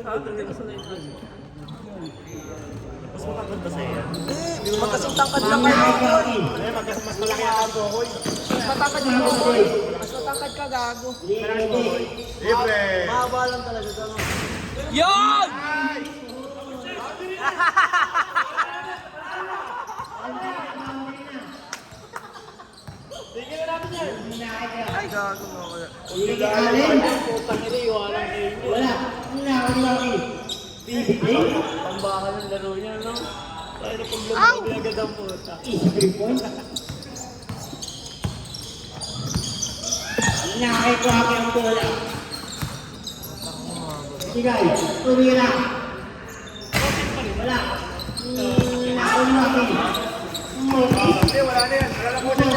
Mas matangkad ba sa'yo? Hindi, magkasing tangkad lang kayo. Mas malaki ang Bokoy. Mas matangkad yung Bokoy. Mas matangkad ka, gago. Libre! Mahaba lang talaga ito. Yan! Ay, gago mo kaya. Wala. Pambahan ng laro niya, no? Tayo na paglaro niya agad ang puta. Nakikuha ang bola. Sigay, tumira. Wala. Hindi, wala na yan. Wala na po siya.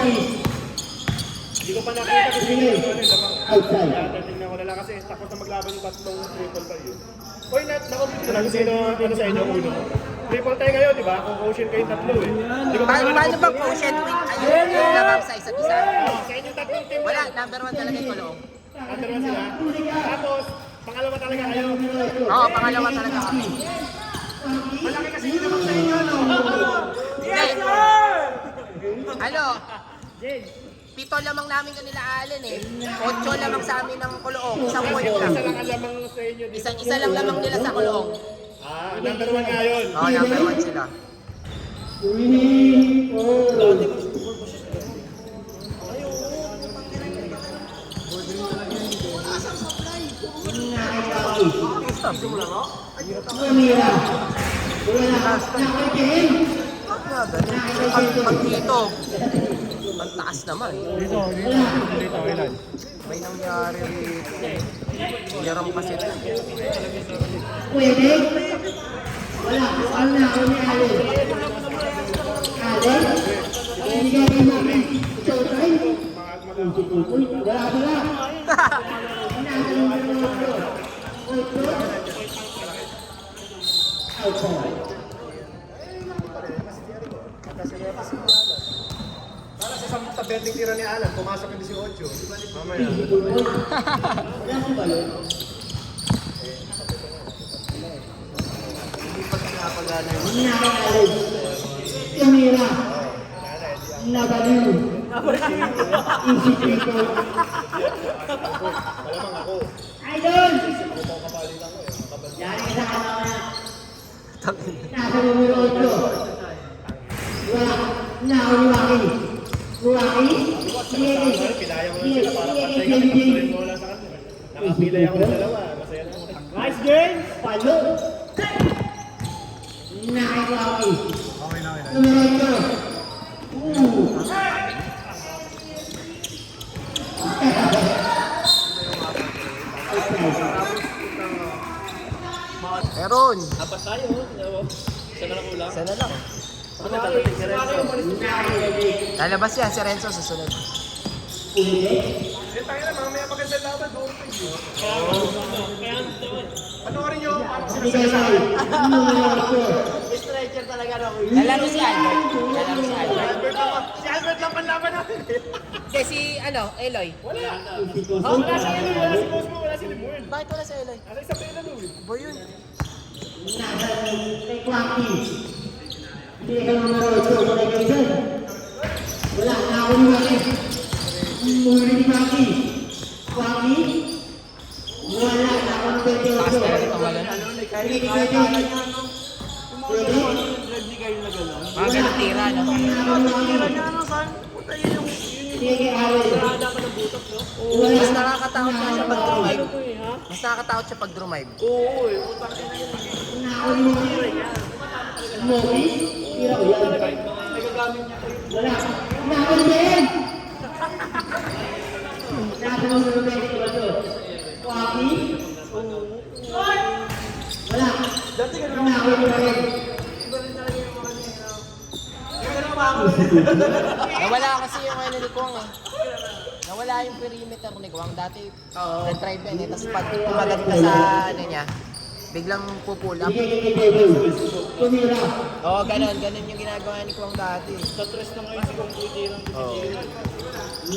Hindi ko pa nakita kasi hindi ko ano lamang. Outside. Kaya tingnan ko na lang kasi tapos na maglaban yung tatlong triple tayo. Hoy, na-complete ko lang sino sa inyo uno. Triple tayo ngayon, di ba? Kung quotient kayo tatlo eh. Hindi ko Paano ba quotient with ayun yung labang sa isa't isa? Sa inyo tatlong team Wala, number 1 talaga yung Kulong. Number 1 sila. Tapos, pangalawa talaga kayo. Oo, pangalawa talaga kami. Malaki kasi yung naman sa inyo, no? Yes, ano? Pito lamang namin kanila Allen eh. 8 lamang sa amin ng Kulong. Isang point lang. Isa lang ang lamang sa inyo dito. Isa lang lamang nila sa Kulong. Number 1 nga yun. Oo, number 1 sila. Tumira. Wala. Nakakihin. Pag dito, ang taas naman. Dito, ilan? May nangyari rito. Yaram kasi ito. Pwede. Wala. Ano na ako ni Allen? Allen? Hindi ka rin namin. Showtime. Wala. Outside. Para sa betting tira ni Alan, pumasok yung 18. Mamaya. Wala si Balon. Hindi na ako Allen. Tumira. Nabaliw. Easy triple. Malamang ako. Idol! Yan, isa ka na. Nasa numero 8. Wala. Nakauliwaki. Luwaki. Pinaya mo lang sila para patay ka. Patuloy mo wala sa kanila. Nakapilay ako ng dalawa. Masaya na ako. Nice game! Palo. Nakauliwaki. Okay na. Numero 8. Meron. Apat tayo. Isa na lang ulang. Isa na lang. Ano dadating si Renzo? Lalabas yan si Renzo susunod. Yung tayo na, mamaya maganda laban. Panoorin nyo. Stretcher talaga na. Lalaro si Albert. Si Albert lang panlaban natin. Kasi Eloy. Wala. Wala si Eloy. Wala si Cosmo. Wala si Limuel. Bakit wala si Eloy? Ano isa pa yun ano? Boy yun. Kay Quacky. Hindi ka numero 8. Wala kayo dyan. Wala. Nakauliwaki. Muli ni Quacky. Quacky. Wala. Taas na rin ito wala na. Pwede. Mga ganang tira, no? Sige, Allen. Mas nakakatakot siya pag drive. Mas nakakatakot siya pag drive. Oo eh. Moki. Tira ko yan. Wala. Nakauliwaki. Nakauliwaki. Quacky. Wala. Nakauliwaki. Nawala kasi yung ni Kwang eh. Nawala yung perimeter ni Kwang. Dati, nag-drive yan eh. Tapos pag tumagat ka sa niya, biglang pupull up. Tumira. Oo, ganun yung ginagawa ni Kwang dati. Sa tres na ngayon si Kung Puti lang.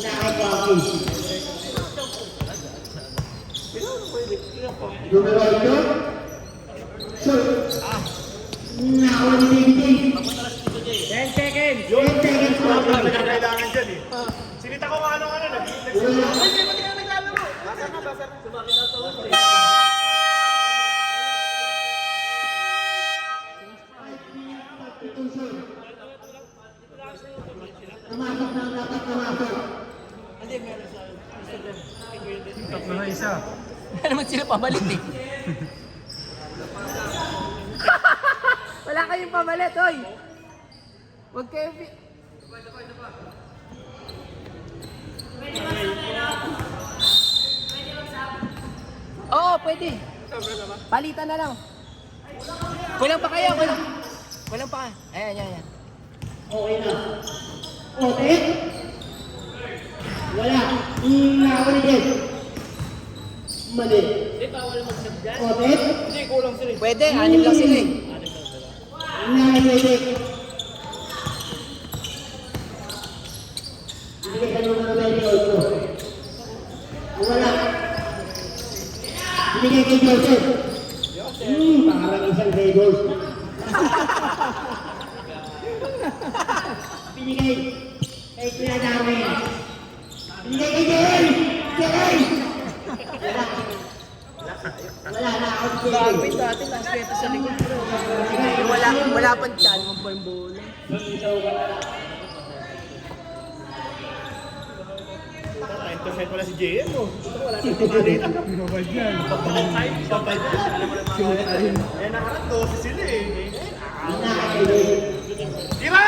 Nakakaki. Numero 8. naman sila pamalit eh. Wala kayong pamalit, hoy! Huwag kayo... Oo, pwede. Palitan na lang. Kulang pa kayo, kulang. Kulang pa. Ayan, ayan, ayan. Okay na. Otet. Wala. Nakawin din. Mali. Otet. Hindi, kulang sila eh. Pwede, 6 lang sila eh. Nakawin. Ibigay ka naman na medyo ito. Wala. Ibigay kay Joseph. Parang isang Vegas. Binigay kay Kuya Darwin. Binigay kay Jay! Jay! Wala na ako si Jay. Bakit dati last beto sa likod bro? Wala pang chan. Ang pa yung bola. Percent pala si JM, oh. Wala siyang tumalit. Pinabad yan. Papad yan. Eh, nakarap 12 sila eh. Tira!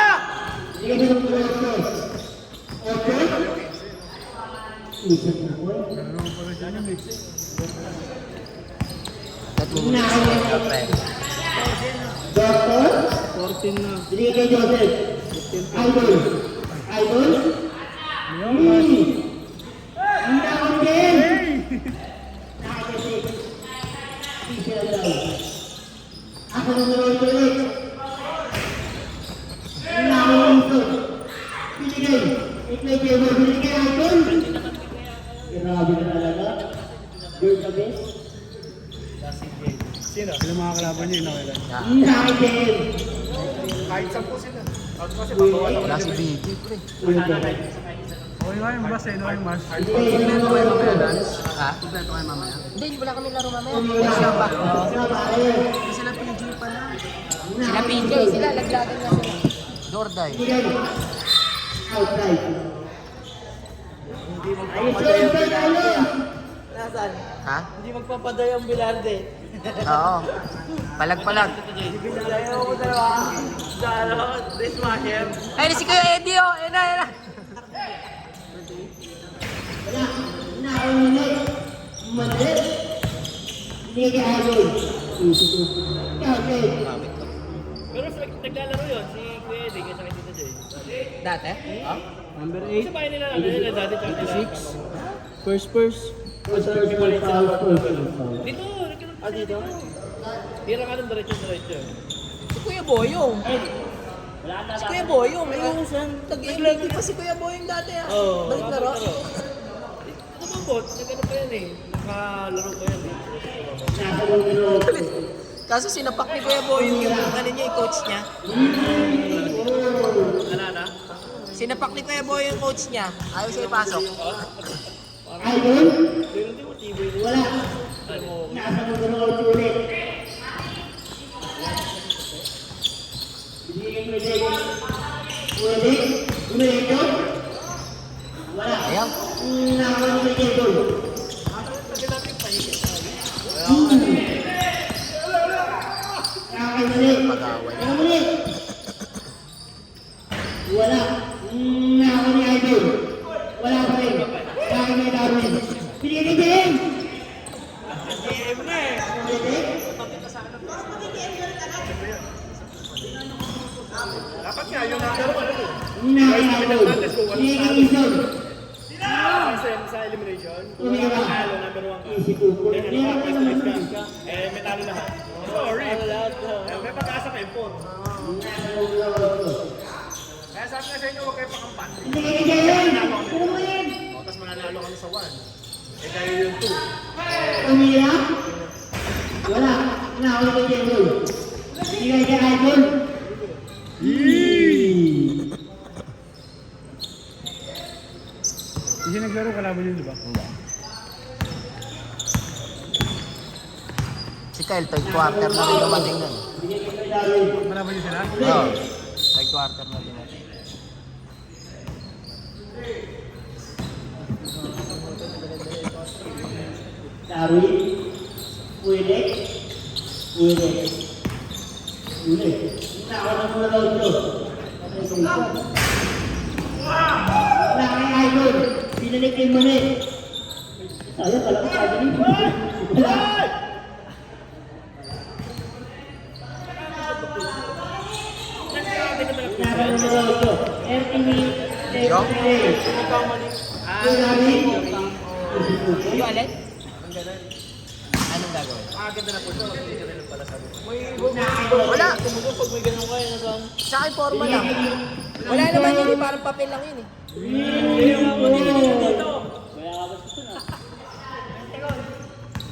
Binigay ko ng Kuya Okay? Isip na ko. Doctor? 14 na. Binigay kay Joseph. Idol. Idol? Ang dami din! Nakakasik. Easy lang daw. Ako na naman ulit. Ang dami dito. Binigay. Itlay kayo mo. Binigay Idol. Grabe na talaga. You're the best. Sino? Sila mga kalaban niya, nakailan. Ang dami din. Kahit 10 sila. Kasi babawas ako Wala na si sila. BG pre. Okay nga yung bus eh, no yung mas. Kompleto kayo mamaya, Lance. Ha? Kompleto kayo mamaya. Hindi, wala kami laro mamaya. May siya pa. Hindi sila PG pa na. Sila PJ, sila laglagan na sila. Dorday. Binigay. Outside. Ayos yun, tayo. Nasaan? Ha? Hindi magpapaday ang Bilarde. Oo. Palag-palag. Ayaw ko dalawa. Sa ano, dishwasher. Ay, si Kuya Eddie oh. Ayan na, ayan na. Wala. Nakaulit. Mali. Binigay kay Idol. Okay. Pero naglalaro yun, si Kuya Eddie, kasi kay Tito Jay. Dati? Number 8. Kasi bahay nila nila dati 26. First. First personal foul, personal foul. Dito, dito. Tira ka ng diretso. Si Kuya Boyong. Si Kuya Boyong. Yung tag-MVP pa si Kuya Boyong dati ah. Oo. Balik laro. Ito bang bot? Nagano pa yan eh. Nakalaro pa yan eh. Nasa numero Kaso sinapak ni Kuya Boyong yung ano niya, yung coach niya. Alala? Sinapak ni Kuya Boyong yung coach niya. Ayaw siya ipasok. Idol. Pero hindi mo tibay nila. Wala. Nasa numero 8 ulit. Binigay kay Jay. Pwede. Umeto. Wala. Ayan. Nakaulit kay Idol. Nakakaimalit. Pag-away. Nakakaimalit. Wala. Nakakaimalit ni Idol. Wala pa rin. Nakakaimalit ni Darwin. Binigay kay Jay. Pwede. Dapat nga, yung number 1 ano eh. Nakakaimalit. Binigay kay Ison. Sa elimination, Tumira. talo number 1 ka. Easy to put. Then, ano ka, first place ka. Eh, may talo lahat. Sorry. May pag-asa kayo po. Kaya sabi nga sa inyo, huwag kayo pakampan. Binigay kay Jay. Kumain. O, tapos mananalo kami sa 1. Eh, kayo yung 2. Tumira. Wala. Nakakaimalit kay Idol. Binigay kay Idol. Hindi naglaro kalaban yun, di ba? Si Kyle, third quarter na rin dumating nun. Kalaban yun sila? Oo. Third quarter na dumating. Darwin. Pwede. Pwede. Uli. Nakaw na muna daw ito. Laki idol. Pinanik kay Mane. Sayang pala ko sabi niyo. Wala. Nakaw na daw ito. RTV. Yo? Ferrari. Yung alin? Anong gagawin? Wala. Pag may ganun kayo, nasaan? Sa akin, forma lang. Wala naman yun eh. Parang papel lang yun eh.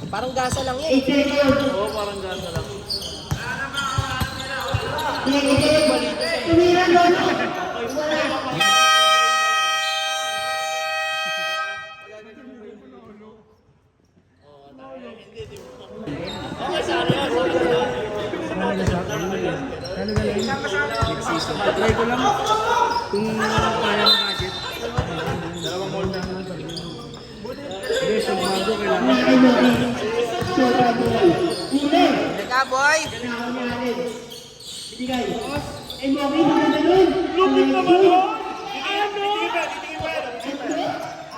Parang gasa lang yan. 8 seconds. Oo, parang gano'n lang. Tumira doon. Okay, sana yan. Try ko lang kung kaya ng budget. Hindi, so bago kailangan. Teka, boy!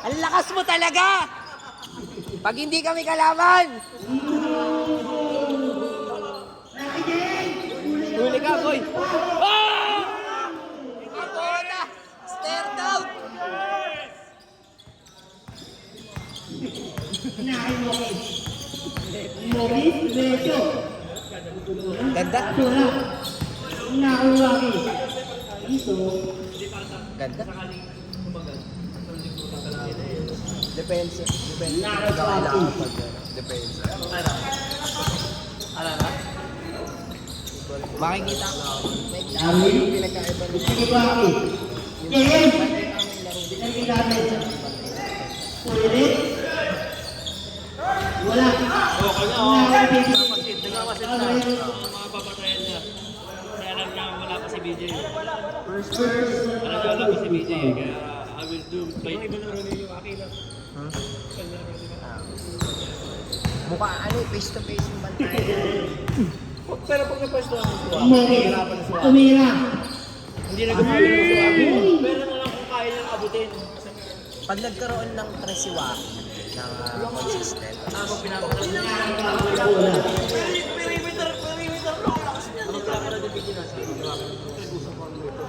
Ang lakas mo talaga! Pag hindi kami kalaban! Huli ka, boy! Ako na! Stare down! Ganda? Ganda? Depensa. Depensa. Kailangan pag depensa. Ano na? Makikita ko. May pinagkaiba nito. Wala. Okay na, oo. Nagmamasid na. Mga babatayan niya. Kaya alam niya wala pa si BJ. Alam niya wala pa si BJ. Kaya I will do fight. Mukha ano, face to face yung bantay. Pero pag napwesto ako sa Tumira. hindi nag-follow ng suwabi. Pero na lang kung kaya niyang abutin. Pag nagkaroon ng tresiwa ng consistent, Ako pinapakala niya. Perimeter lang. Ako pinapakala ng BJ na. Nag-usap ko ang luto.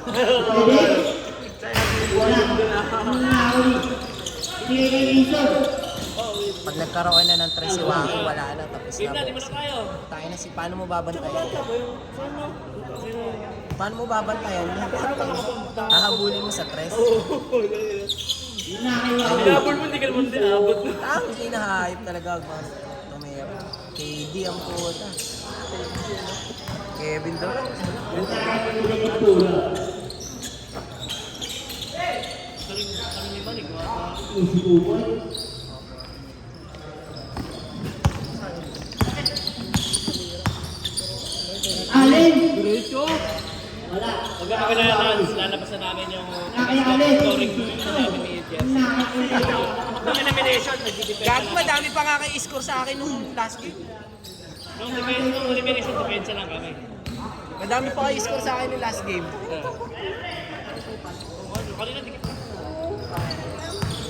pag nagkaroon na ng tresiwa, wala na, tapos Game na, na. di mo na tayo. Tayo na si, paano mo babantayan? Saan mo? Paano mo babantayan? Hahabulin mo sa tres. Hinabol mo, hindi ka naman dinabot. Hindi nahahayop talaga mga tumira. KD ang puta. Kevin daw. Alin? Pag kami lalabas na namin yung scoring namin ni Jess. Nung elimination, nag-depend. Gago, madami pa nga kay score sa akin nung last game. Nung elimination, depensa lang kami. Madami pa kay score sa akin nung last game. Kanina, di kita.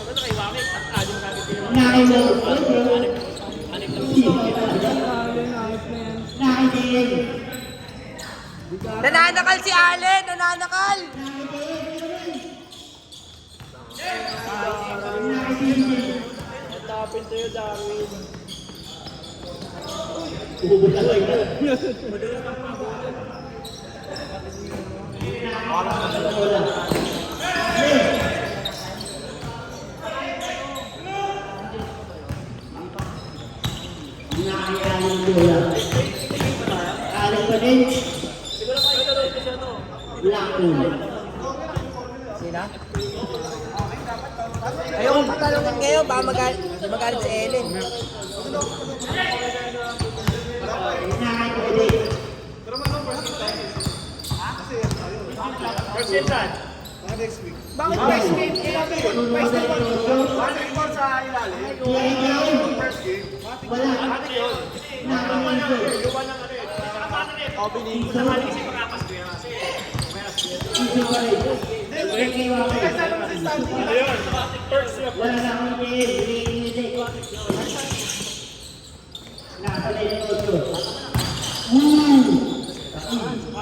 Ano kay Wakit? Anim namin din naman. Anim lang. Nananakal si Allen! Nananakal! Natapin sa'yo, Darwin. Alin pa din? Siguro kayo ka rin kasi ano. Blackpool. Sina? Ayoko patalungan ngayon, baka magalit si Ellen. First game saan? Bakit first game? Basketball sa ilalim. First game. Wala. Ano yun? Tama na yun. Yung walang ano eh. Nakali kasi pakapas ko yan kasi. Iso pa rin. Hindi kayo ako. Ano yun? First na Wala na akong hindi. Nakasalay na ito.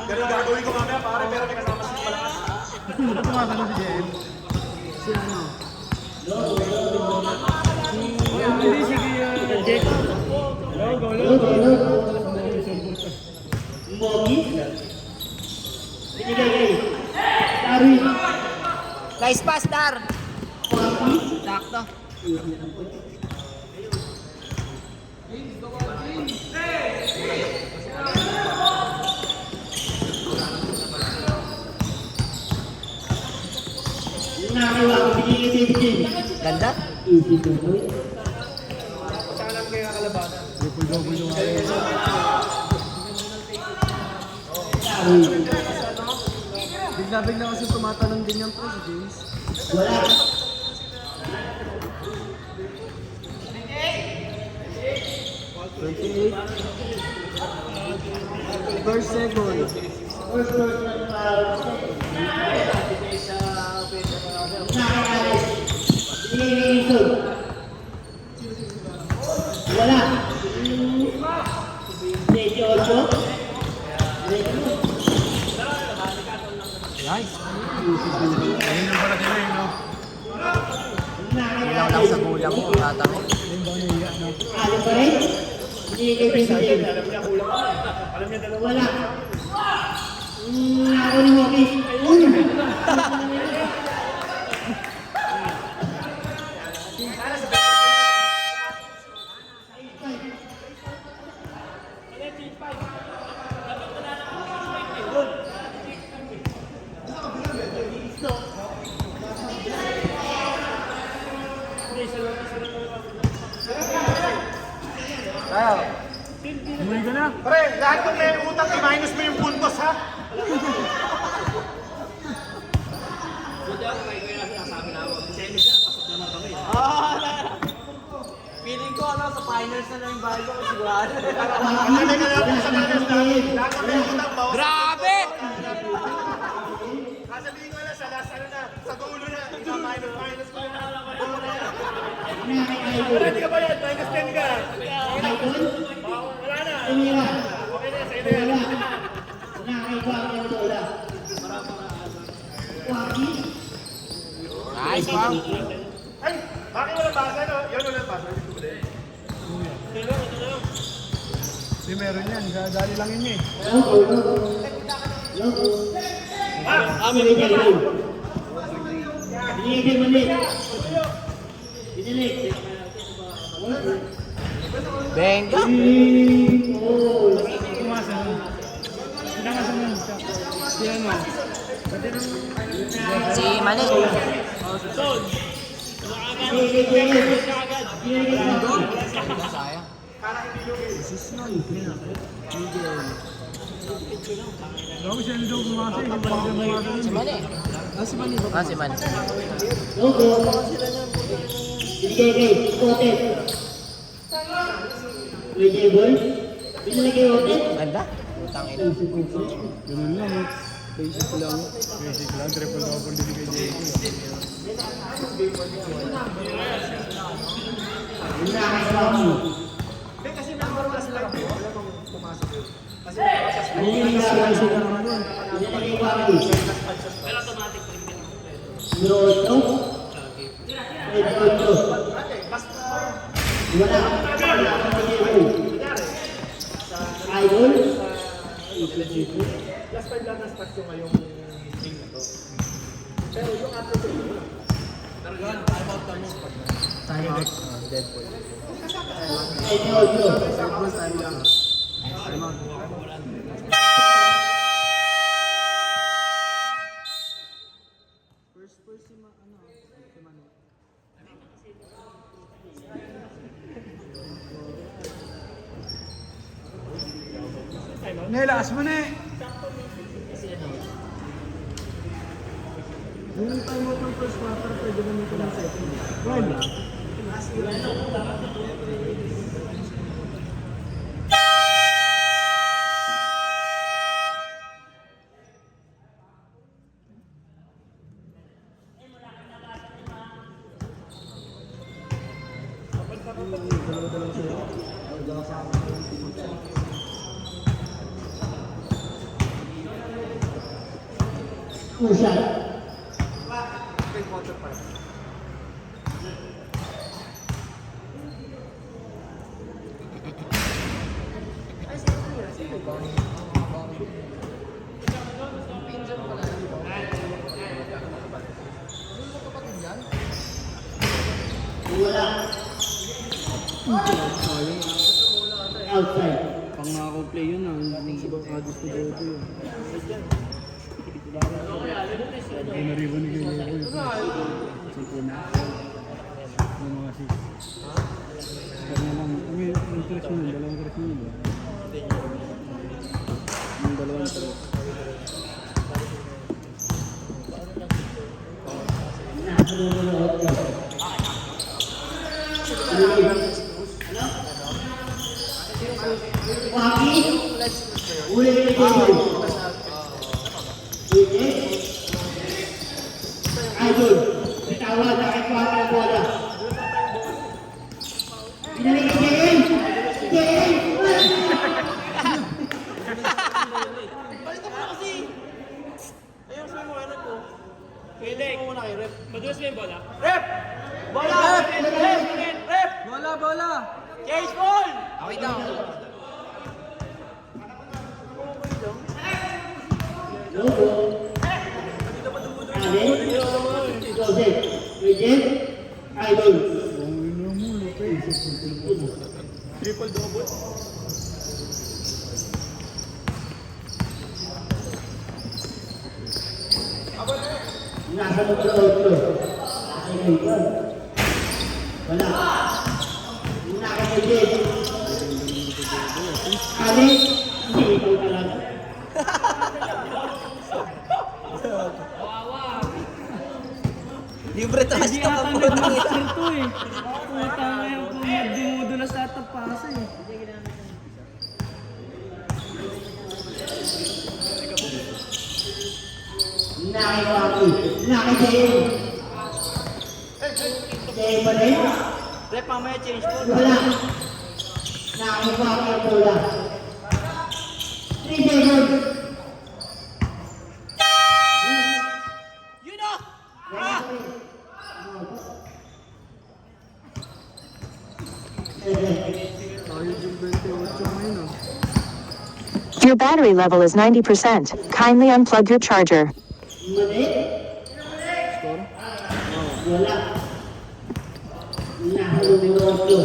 Pero gagawin ko mamaya pare, pero may kasama sa malakas. Tumatanong si JM. Si ano? Hindi, sige, Jake. Mogi. Binigay kayo. Darwin. Nice pass, Dar. Sakto. Nakakiwa ko. Binigay kayo. Ganda. Easy to do. Saan lang kaya kalabanan? Triple-double yung Darwin. Bigla-bigla kasi tumatanong din yan, pre, si James. Wala. First, second. First person para nakakalis. Binigay kayo. Wala. 18. Nice. Ayun yung pala nila yun, no? Kulang lang sa kulang mo, tatangin. Ayun ba niya, no? Alam pa rin? Binigay kayo sa akin. Alam niya kulang ka. Alam niya dalawa. Wala. Ako ni Mokis. Umuwi ka na. Pre, lahat ng may utang, i-minus mo yung puntos ha? Feeling ko ano, sa finals na lang yung bago ko sigurado. Ano ka lang sa minus na? Lahat ng may utang, bawas. Grabe! Sasabihin ko na sa last, ano na, sa dulo na, minus ko na. Pero hindi ka ba yan? Minus 10 ka. Wala na. Tumira. Okay na, sa'yo na yan. Wala. Nakakaiba ako ng bola. Waki. Nice, wow. Ay, bakit walang basa, no? Yun, walang basa. Hindi, meron yan. Dali lang yun eh. Logo. Logo. Binigay kayo. Binigay kayo mali. Binili. Benga. Si ano? Si Mani. Binigay kayo. Binigay kayo. Sayang. Grabe siya nito bumasa. Hindi pa rin bumasa. Si Mani. Si Manny. Ah, si Mani. Logo. Binigay kayo. Otet. Binigay boy. Binigay kayo otet. Ganda. Utangin. Ganun lang, oh. Basic lang. Basic lang. Triple-double din kay JM. Nakakaiba mo. Kasi number 1 sila ako. Wala bang pumasok yun? Binigay kayo Waki. Roto. Roto. Wala. Idol. Last time lang na-start ko ngayong game na to. Pero yung after ko yun. Deadpool. Roto. Nilaas mo na eh. Yung time out ng first quarter, pwede naman ito ng second. Why not? Two shot. Wala. Outside. Pang nakakomplay yun ah. Baka gusto ko ito yun. Hindi na rin ni Kuya Jeboy. Sipon na. Yung mga sis. Kaya lang, yung tres mo yun, dalawang tres mo yun. Yung dalawang tres. Waki. Uli ni Jeboy. Idol. Bitawa na kay Kuya ng bola. Pinalik ni JM. JM. Madulas mo yung bola? Okay daw. Logo. Alin. Joseph. Regent. Idol. Triple double. Nasa mo sa outro. Wala. Una ka sa Jen. Alin. Hindi ikaw talaga. Libre trash Hindi ka ata pa po. nag-master to eh. Puta nga yung dumudulas sa tapasa eh. Naki Waki. Naki JM. JM ba rin? Rep, mamaya change po. Wala. Naki Waki ang bola. 3 seconds. Yun o! Your battery level is 90%. Kindly unplug your charger. Mali. Wala. Nahulog ng otro.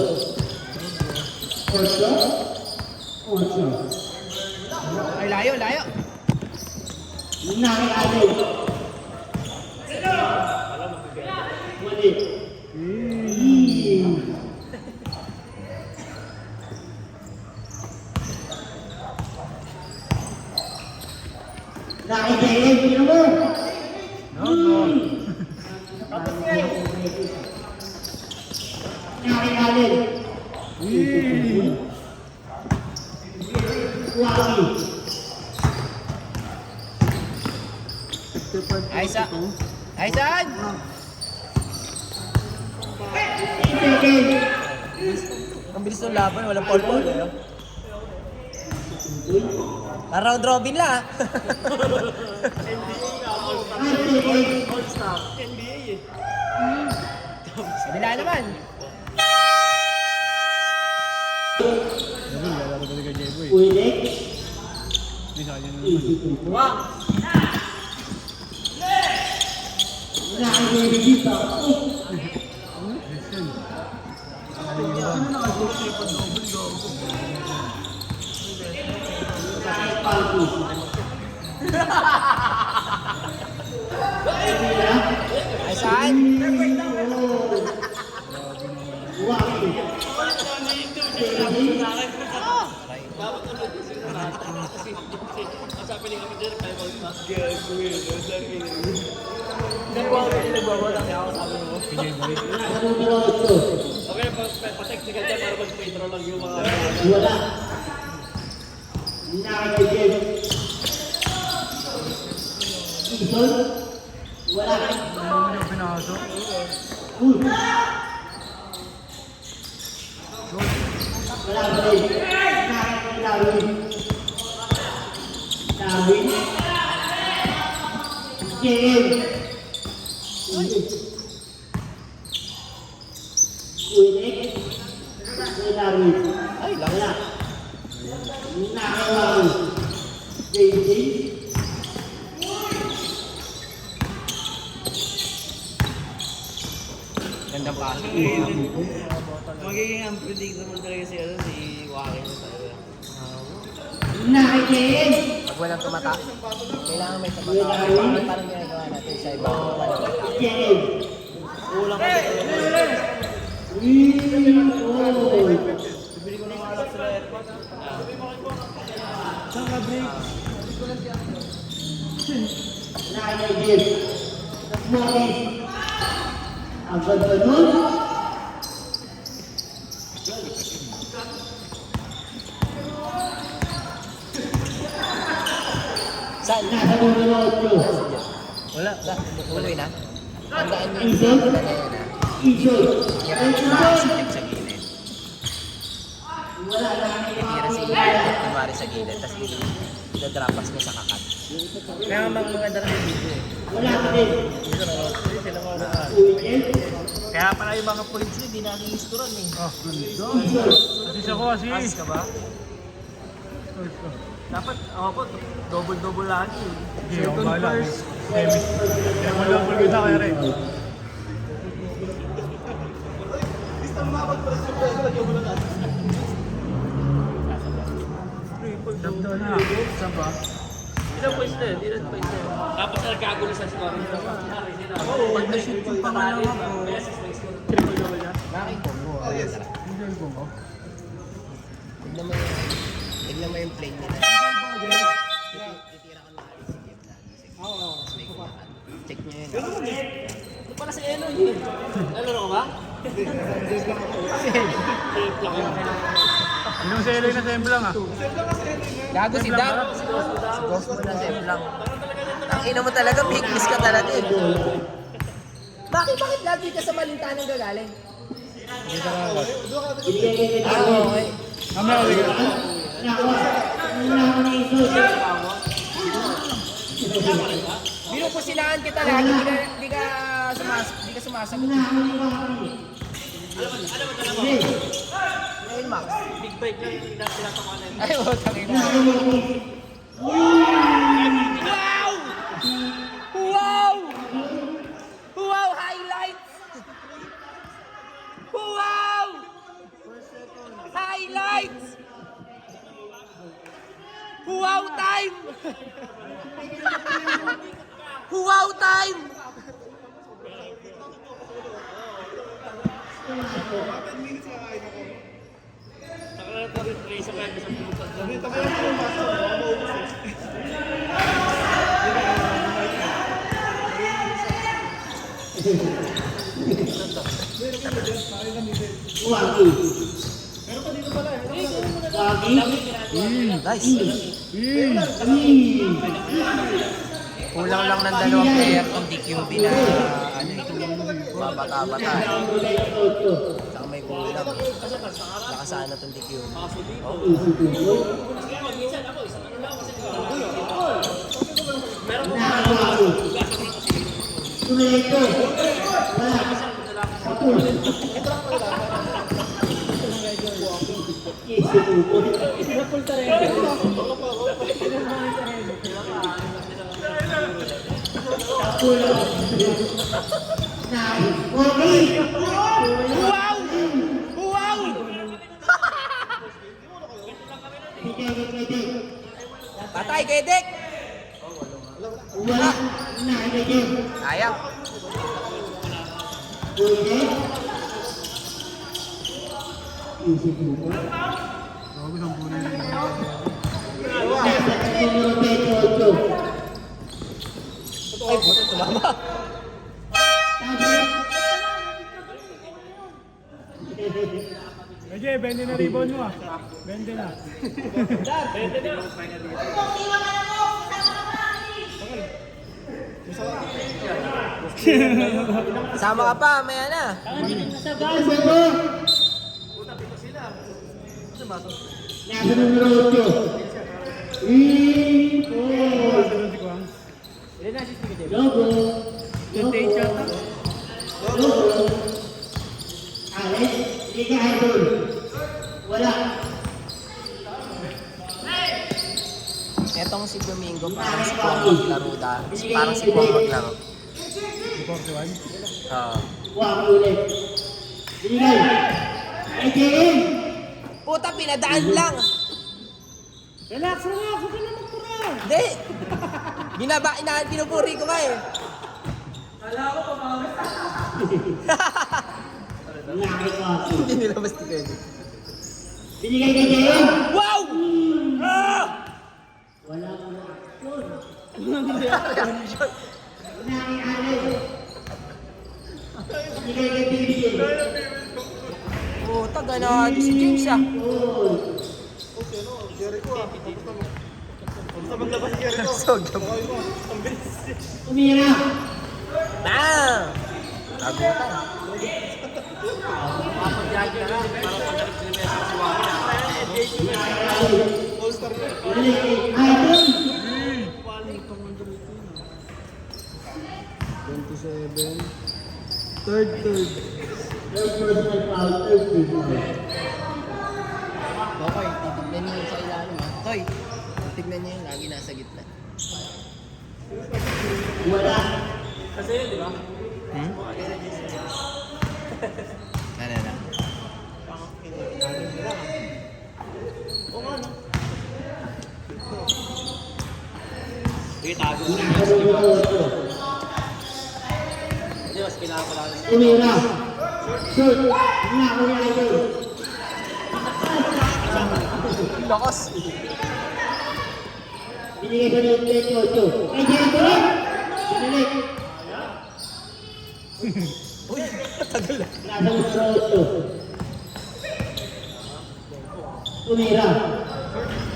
Otro. Otro. Ay, layo, layo. Nakikali. Mali. Nakikali. Sino mo? Nakikali. Waki. Aysa. Aysan! Second. Ang bilis ng laban, walang pol-pol eh. Round robin la. Kabila naman. Ano, lalaro ba ni Kuya Jeboy? Ulit. Hindi sa kanya naman. Nakikili dito. Aysan! Waki. Kasapin kami dyan, kaya okay, pa-technical dyan para mag-patron lang yung mga... Wala. Nakikili. Ison. Wala. Wala pa rin. Nakikili Darwin. Darwin. JM. Uinik. Darwin. Ay, lang. Wala. Nakawari. JJ. Gandang pa. Magiging unpredictable talaga si Joaquin sa talaga. JM. Pag walang tumata, kailangan may tumata. Parang ginagawa natin sa ibang panamata. JM. Kulang kasi bibili ko ng alak sa airport. Saan ka break? JM. Morris. Ang ganda nun. Saan? Nasa numero 8. Wala. Tuloy na. Tandaan niyo yung sila na yun ha. Isoy. Yan ang tumasikip sa gilid. Wala na. Itira si gilid, kunwari sa gilid, tapos idadropas mo sa kakat. Kaya maganda rin yung video eh. Wala ka din. Sila ko na. Uinik. Kaya pala yung mga points hindi natin isturan eh. Asis ako, asis. Asis ka ba? Dapat ako po, double-double lagi eh. Hindi, ako Second bahala. first. Kaya wala ko kita kaya rin. Sabdo na. Saan ba? Ilang points na yun? Ilang points na yun? Dapat na nagkagulo sa score. Pag na-shoot yung pangalawa ko. Triple-double na? Bakit ko mo? Hindi ko mo. Tignan mo yung plane nila. Titira ka na alis si Jeff lagi. Tapos may kumakan. Check nyo yun. Ito pala si Eno yun. Nalaro ka ba? Safe lang yun. Inong sa LA na semblang ah. Gago si Dam. Si Ghost mo na Jeff lang. Ang ina mo talaga, big miss ka talaga eh. Bakit lagi ka sa malintanang gagaling? Okay. Mamaya ulit ka. Binupusilahan kita lagi, di ka sumasagot. Ngayon, Max. Big bike lang yung tinatawanan. Ay, wotang ina. Wow! Wow! Highlights! Wow! Highlights! Wow time! Wow time! Saka na replay sa kanya sa putas. Wagi. Wagi. Nice. Kulang lang ng dalawang player kung DQB na ano ito, mga bata-bata. Saka may kulang. Saka sana itong DQB. Tumilito. Wala. Kapul. Wow! Wow! Patay kay Dek! Wala. Sayang. Bago sa puno na yun. Ay, buto tumama. Medyo, 20 na rebound mo ah. 20 na. Sama ka pa, maya na. Nasa numero 8. Sunod si Kwang. Logo. Contain siya. Logo. Alex, hindi ka idol. Wala. Etong si Domingo, parang si Kwang maglaro parang si Kwang maglaro. 41. Oo. Wag ulit. Binigay. AJM. Puta, pinadaan lang! Relax, relax. Huwag ka na magpura. Hindi! Pinupuri ko nga eh. Laki ko. Hindi nila basta pwede. Binigay kay JM. Wow! Ah! Wala ko na action. Laki Alex. Binigay kay BBJ. Puta, ganado si James ah. Umira. Bang! Tagutan. Balik kay Idol. 27. Third. Third personal foul. Third personal. Okay, titignan niyo yung sa ilalim ah. Hoy, tignan niyo yung lagi nasa gitna. Wala. Kasi yun, di ba? Ano na? Sige, tago mo na. Nakakaluto. Hindi, mas kailangan ko lang. Umira. Shoot. Nako ni Idol. Lakas! Binigay ko ng 28. Kay JM ulit. Balik. Uy, tagal ah. Nasa Roto. Umira.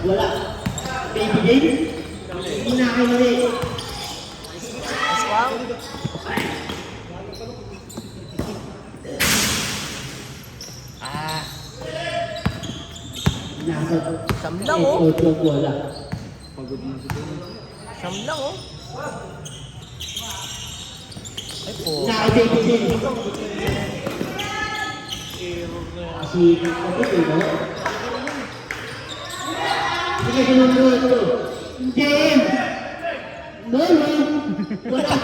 Wala. Baby James. Hindi na kayo mali. Aswang? Ah, Nasa samlang oh. 28. Wala. Samlang oh. Ay po. Naka Baby James. Si kapit ba? Sige, ganun Roto. JM. No. Wala.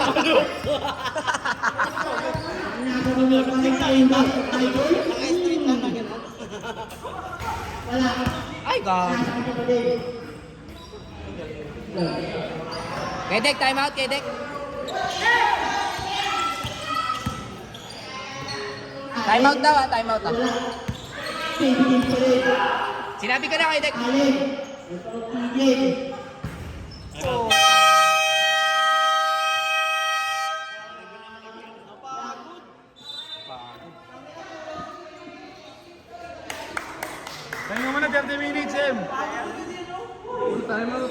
Nakakuluto ka ng Idol. Idol. Wala. Ay, God. Nasa kapatid. Kedek, time out, Kedek. Time out daw ah, time out ah. Wala. Baby James pa rin. Sinabi ko na, Kedek. Allen. Ito ang PJ. Oh. Kaya mo na 30 minutes, Em. Full time out.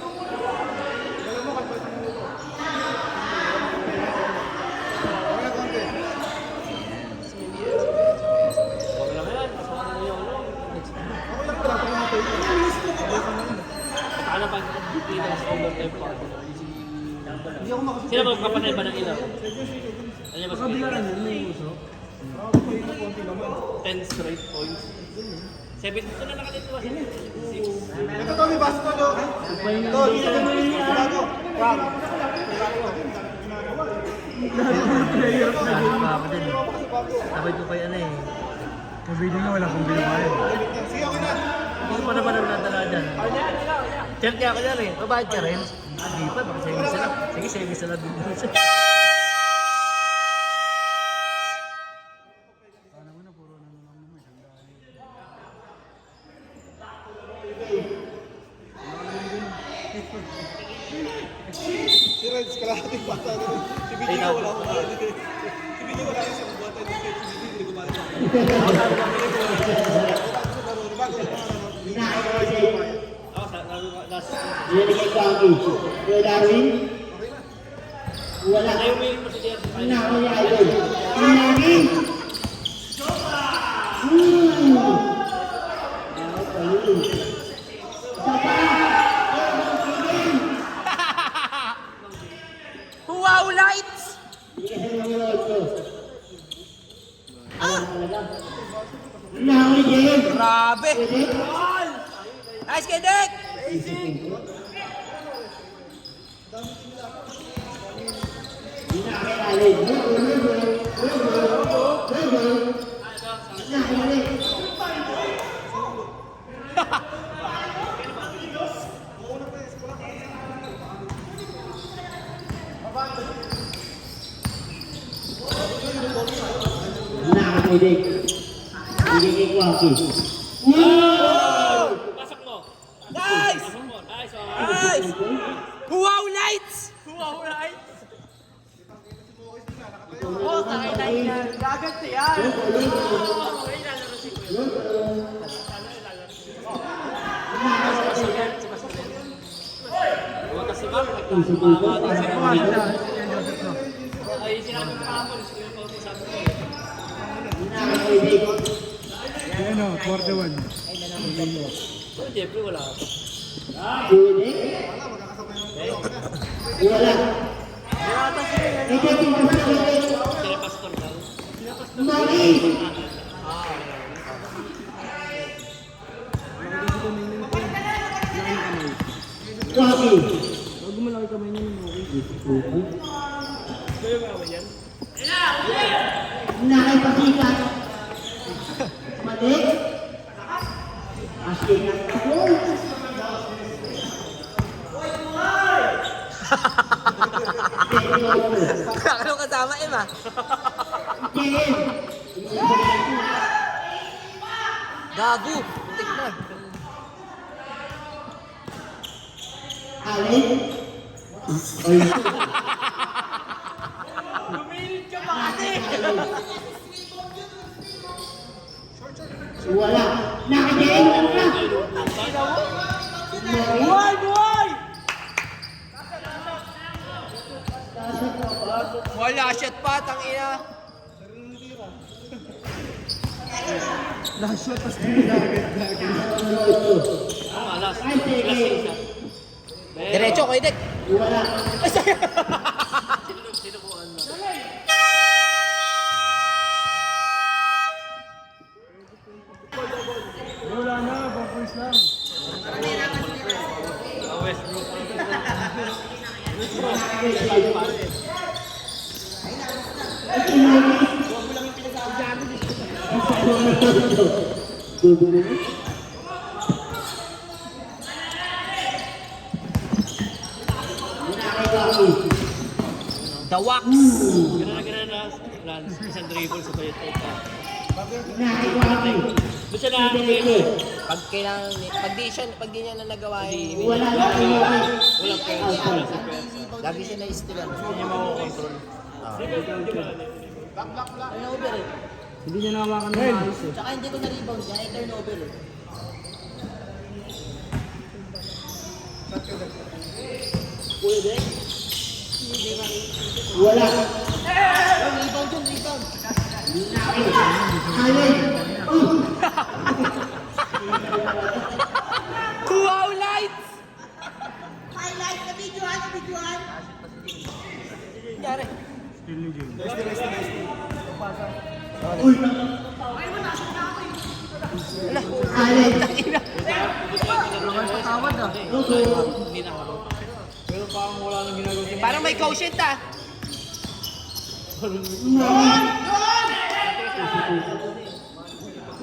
Huwag lang yan. Pasok na yung ano. Ano pa? Dito sa overtime part. Sila magpapatay ba ng ilaw? Ano yung mas Kabilaan yan, may uso. 10 straight points. 7 dito na nakalito. 6. Ito to, may basketball do. Ito, dito na bago. Wow. Hirap na game. Sabay ko kay ano eh. Mabili nga wala kong binakayan. Sige, okay na. Hindi ko pa naman nagdadala dyan. Chat niya ako dyan eh. Babayad ka rin. Hindi pa, baka savings na lang. Sige, savings na lang din doon siya. Sana mo na, puro na naman naman. Si Reds, kalahating bata na rin. Si BJ wala akong bata dito. Si BJ wala akong isang bata dito. Si BJ hindi ko bata. Ako sa last. Binigay ko ang age. Kuya Darwin. Wala. Ayaw mo yung procedure. Nako ni Idol. Ang lagi. Wow, light! Grabe! Nice, Kendrick! Pasok mo. Nice! Pasok mo. Nice. Nice! Wow, lights! Wow, right? Kasi ba, ay sinabi ko kahapon, siguro po sabi ko. Ayan o, 41. Jeffrey, wala. Sila pastor daw. Nakipasikat. Mali. Asking ng kapon. Ano kasama, Em, ah? Gago! Putik na. Alin? Oy. Gumilit ka ba kasi? Wala. Nakagaling lang na. Buhay! Buhay! Wala, shot pa, tangina. Alas. Diretso, Kendrick. Wala. Sinubukan mo. Wala na, 4 points lang. Westbrook. The Wax. Ganun na. Lance. Isang dribble sa bayot ko. Doon siya nakakabili. Pag di niya na nagawa yun, Walang pera. Walang sa pera. lagi siya na-istilan. Hindi niya makukontrol. Hindi niya nakawakan ng ayos eh. Tsaka hindi ko na-rebound niya, turnover eh. Wala. Rebound yun, rebound. Alin? Wow, lights! Highlight na videohan, videohan. Nangyari. Still ni Jim. Alin? Hindi na ako. Pero parang wala nang ginagawa siya. Parang may quotient, ah.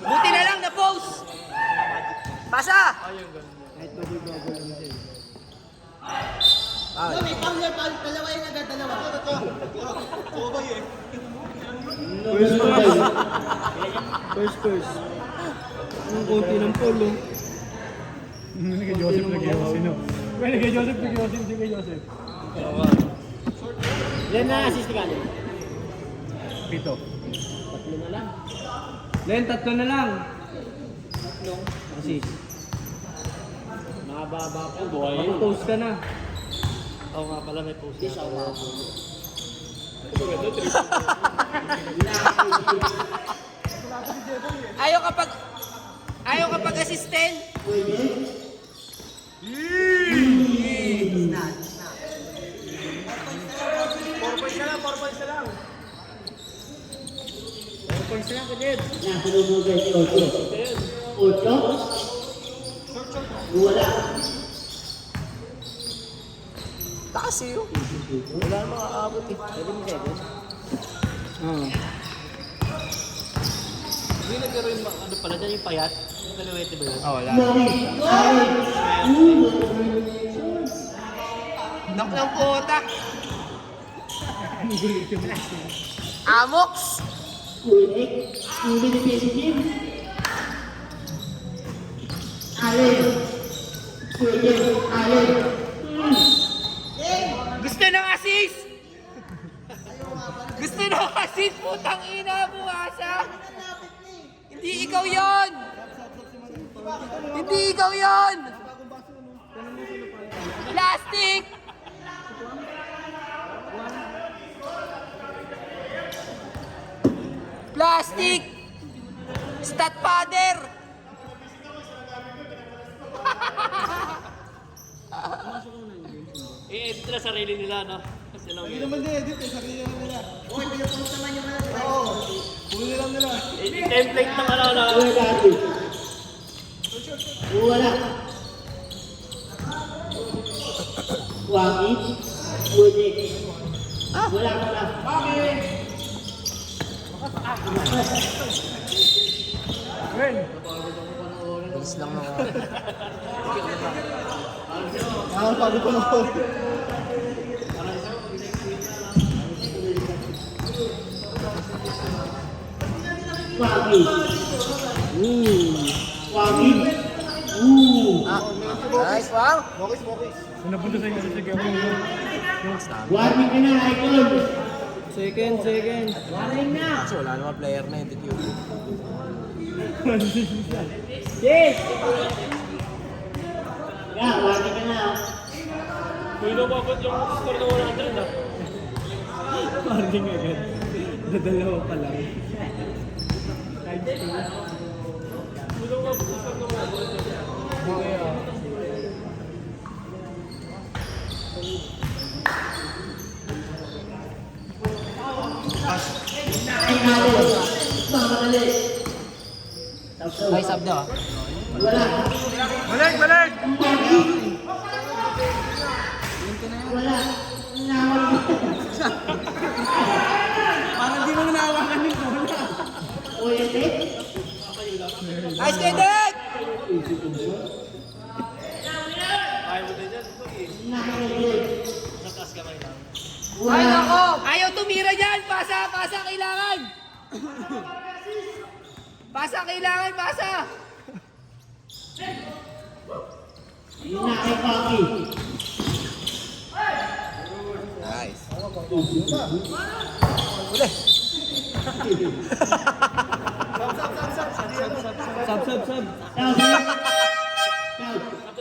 Buti na lang na post. Pasa! May power, dalawa yung nagdadalawa. First. Ang konti ng polo. Kay Joseph nag-Yosin, no? Well, kay Joseph nag-Yosin, hindi kay Joseph. Yan na assist ka. 7. Tatlo na lang. Len, 3 na lang. Assist. Nakababa pa. Buhay. Post ka na. Oo nga pala may post. Yes, ako. Ayaw kapag assistant. Ocho. Wala. Taas eh. Oh. Wala na makakaabot eh. 7 seconds. Oo. Hindi nagkaroon yung ano pala dyan, yung payat. Yung kaluwete ba yun? Wala. Morris. Alex. Knock ng puta. Amox. Kulik. Hindi na positive. Alex. Kulik. Alex. Gusto ng assist! Gusto ng assist! Putang ina, buwasa! Hindi ikaw yon! Hindi ikaw yon! Plastic! Plastic! Stat father! I-edit nila sarili nila, no? Kasi lang yun. I-template ng ano, no? Wala. Wala. Wagi. Kulik. Wala. Bilis lang ako. Wagi. Wagi. Nice, wow! Kung napunta sa inyo sa gawin mo. Warning ka na, Icon. Second. Warning na. Kaso wala naman player na yung DQ. Yes. Yeah, warning ka na. Kung inababot yung score ng 100, no? Parking agad. Dadalawa pa lang. Ay, Alex. Mamadali. Ay, sub daw ah. Wala. Balik! Wala. Nawal. Parang di mo nahawakan yung bola. Oyete. Nice, Kedek! Ayaw mo din yan. Nakaligid. Nakas kamay lang. Ay, nako! Ayaw tumira dyan! Pasa kailangan! Pasa kailangan! Nakipaki. Nice. Uli! Sub. Sabi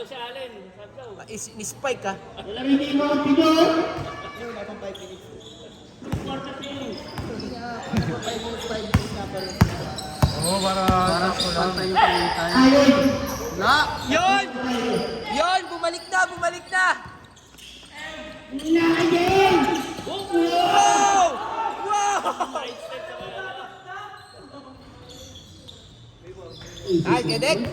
si Allen. Sabi daw. Ni-spike ka. Wala rin di mo ang pidor. Oo, para pantay yung pangitay. Ayun. Yon! Bumalik na! Nakagin. Wow! Nice, Kedek!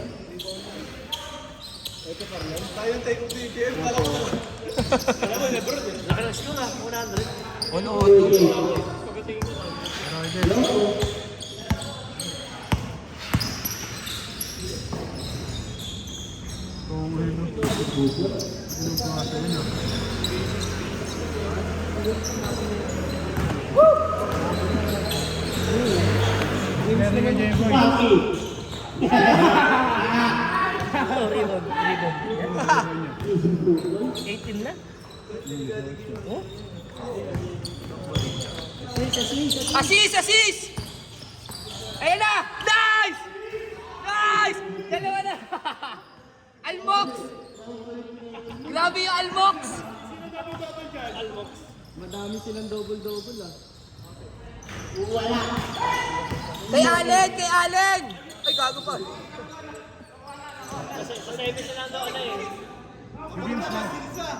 Laki ng score, 100. Ono. Pagdating ko na. Meron ka dyan, boy. Paki. Rebound. 18 na? Assist! Ayan na! Nice! Dalawa na! Almox! Grabe yung Almox! Madami silang double-double ah. Wala. Kay Allen! Ay, gago pa. Sa 7 sila daw ano eh. Sabi.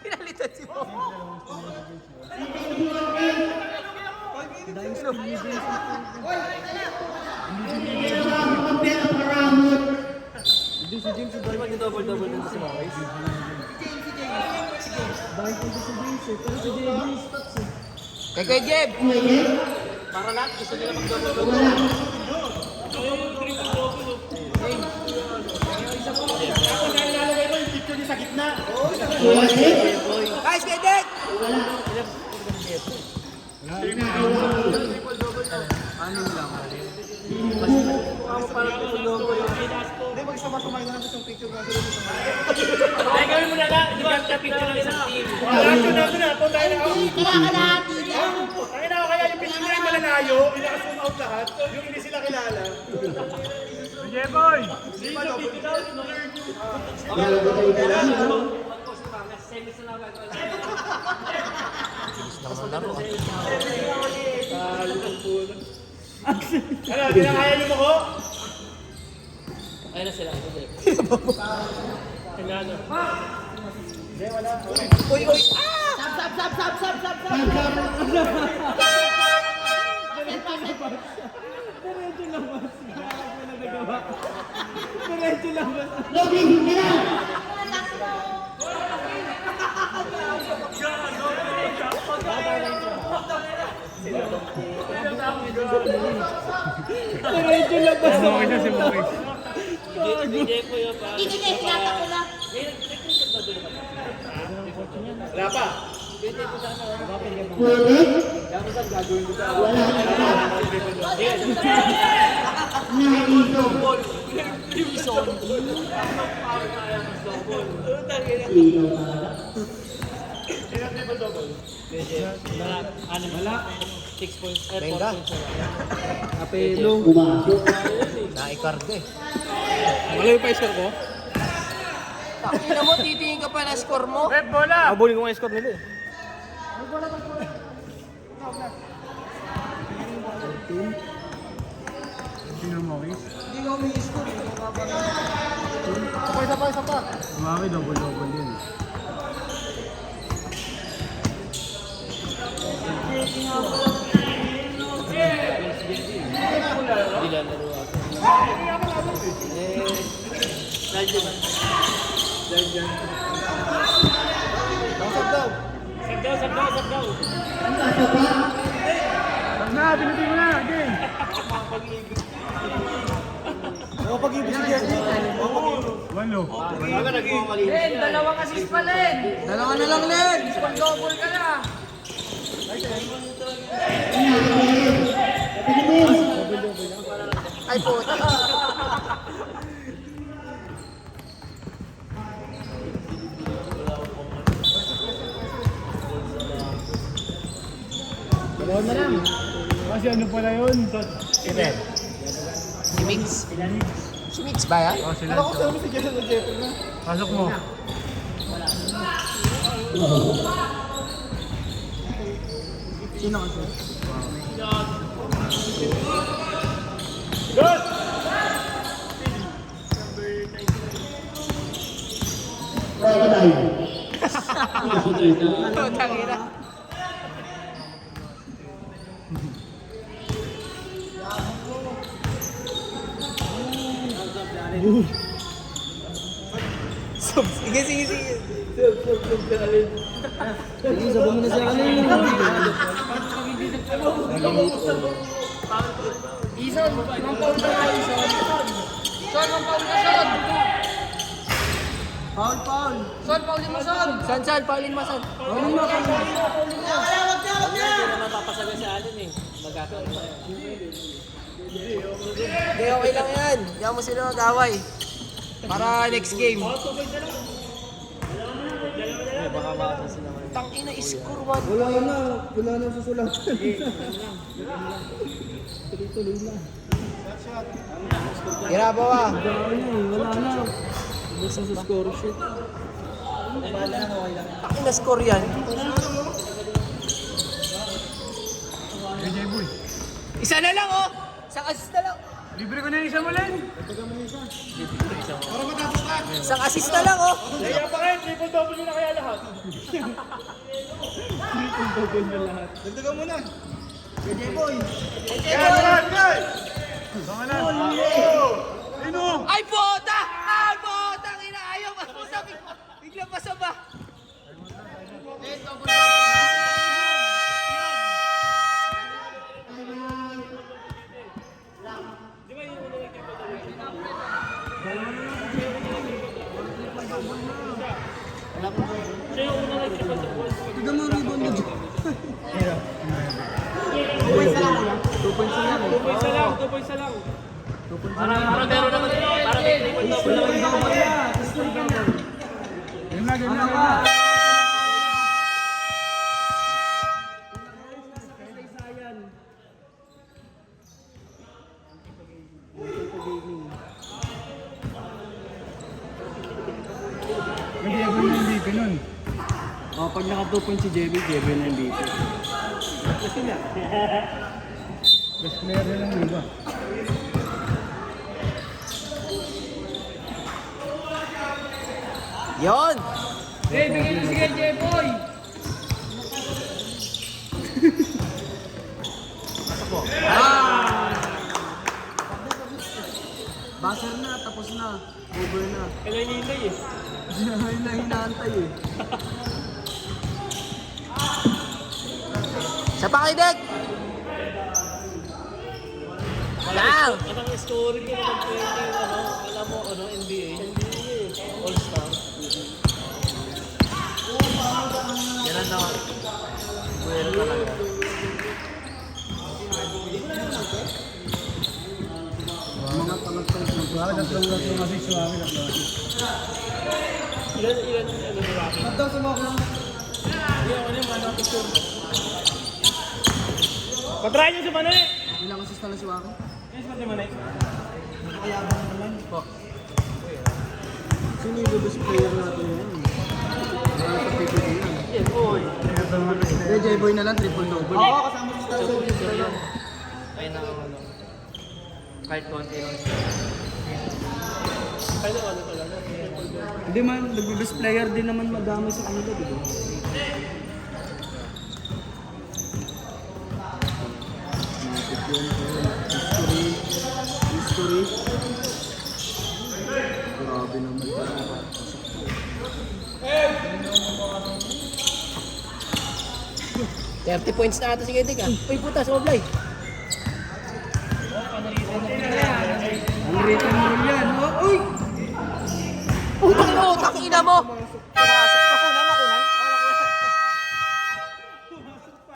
Pinalitan si Mo. Ay, Hindi mag-double-double din si Mawais. Kay Kuya Jeb! Para lahat, gusto nila mag-double-double. Tapos nalalagay mo yung picture niya sa gitna. Guys, Kuya Jeb! Hindi, magsama-samay na lang sa picture na. Ay, gawin mo na lang. Hindi ka picture ng isang team. Nandun na. Punta na ako. Tayo na ako kaya yung picture na yung malalayo, inaka-zoom out lahat, yung hindi sila kilala. Jeboy! Ano, hindi na kaya yung mo? Ayun na sila. Tingnan. Uy, uy! Logi, hindi na! Okay na si Mawis. DJ po yun pa. Wala pa. Pwede? Wala na. Wala. 6 points. 4 Venga. points. Pumasok. Naikarga eh. Malayo pa yung score ko? Takina mo, titingin ka pa na score mo. Red bola! Abulin ko nga yung score nila eh. Sino mo, Mawis? Hindi nga may score. Isa pa. Mawis, double-double din. Hindi lang laro ako. Dahil dyan. Sagdaw. Wag na, pinutin mo na, game! Pag-ibig si Jesse. Walo. Dalawang assist pa, Len! Dalawa na lang, Len! Double ka na! Ay, puta. Dalawa na lang. Kasi ano pala yun? Si Ben. Si Mix. Si Mix ba yan? Oh, sila. Ako sabi si Jesse na Jeffrey na. Pasok mo. Good! Kaya tayo. Putang ina. Sige. Ison, mampaul ka na, Ison. Son, mampaul ka, Son. Paul. Son, paulin mo, Son. San, paulin mo, Son. Paulin mo. Hindi na mapapasaga sa alin eh. Magkakaroon na. Hindi, okay lang yan. Diyan mo sila mag-away. Para next game. Baka makasa sila ngayon. Tangina, score 1. Wala na susulat. Girabawa. Tangina, score yan. JJ Boy. Isa na lang, oh. Isang assist na lang. Libre ko na yung isa mo, Len. Isang assist na lang, oh. Kaya pa kayo, triple-double na kaya lahat. Dagdagan mo na. Bangalan. Ino. Ay, bota! Ay, bota! pasa ba? Siya yung unang nag-triple sa buwan. Tignan mo ang rebound mo dyan. 2 points lang. 2 points lang. Para meron naman. Para may triple double naman. Game na, game na. Hindi ako yung MVP nun. Oh, pag naka 2 points si JB na yung MVP. Best player na lang yung iba. Yon! Bigay mo si J-Boy! Buzzer na, tapos na. Over na. Kailan nilay eh. Ayun na hinaantay eh. Sa pakidek! Wow! At ang scoring ko naman po yung alam mo, NBA. All-Star. Yan ang daw. Buwelo talaga. Mga pangatang Suwari, tatlong assist. Suwari, tatlong assist. Ilan ni Rocky? Daw sa mga Patry nyo si Manay! ilang assist na lang si Waki? Yes, si Manay. Sino yung best player natin yan? Wala sa PPD yan. J-Boy. Hindi, J-Boy na lang, triple double. Oo, kasama si Star Wars. Ayun na kahit konti lang. Kahit ano pala. Hindi man, nagbe-best player din naman madami sa kanila, di ba? History. Grabe naman. 30 points na ata si Gedik ah. Uy puta, sumablay. Ang written rule yan, oh. Uy! Putang ina mo!